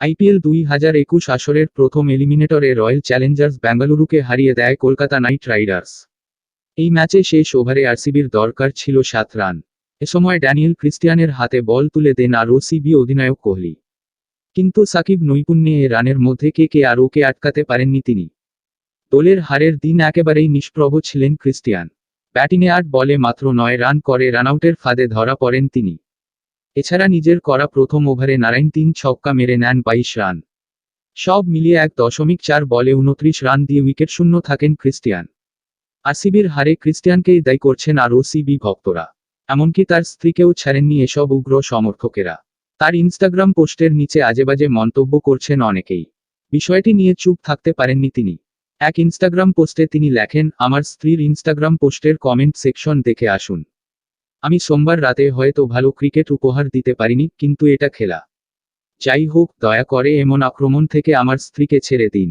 IPL 2021 আসরের প্রথম এলিমিনেটরে royal Challengers বেঙ্গালুরুকে হারিয়ে দেয় কলকাতা নাইট রাইডার্স। এই ম্যাচে শেষ ওভারে আরসিবির দরকার ছিল 7 রান। এ সময় ড্যানিয়েল ক্রিস্টিয়ানের হাতে বল তুলে দেন আরসিবি অধিনায়ক কোহলি। কিন্তু সাকিব নৈপুণ্যে এ রানের মধ্যে কেকেআরকে আটকাতে পারেননি তিনি। দলের হারের দিন একেবারেই নিষ্প্রভ ছিলেন ক্রিস্টিয়ান। ব্যাটিংয়ে 8 বলে মাত্র 9 রান করে রানআউটের ফাঁদে ধরা পড়েন তিনি। এছাড়া নিজের করা প্রথম ওভারে নারায়ণ 3 ছক্কা মেরে নেন 22 রান। সব মিলিয়ে 1.4 বলে 29 রান দিয়ে উইকেটশূন্য থাকেন ক্রিস্টিয়ান। আরসিবির হারে ক্রিস্টিয়ানকেই দায়ী করছেন আরসিবি ভক্তরা। এমনকি তার স্ত্রীকেও ছাড়েননি এসব উগ্র সমর্থকেরা। তার ইনস্টাগ্রাম পোস্টের নিচে আজেবাজে মন্তব্য করছেন অনেকেই। বিষয়টি নিয়ে চুপ থাকতে পারেননি তিনি। এক ইনস্টাগ্রাম পোস্টে তিনি লেখেন, আমার স্ত্রীর ইনস্টাগ্রাম পোস্টের কমেন্ট সেকশন দেখে আসুন। আমি সোমবার রাতে হয়তো ভালো ক্রিকেট উপহার দিতে পারিনি, কিন্তু এটা খেলা। যাই হোক, দয়া করে এমন আক্রমণ থেকে আমার স্ত্রীকে ছেড়ে দিন।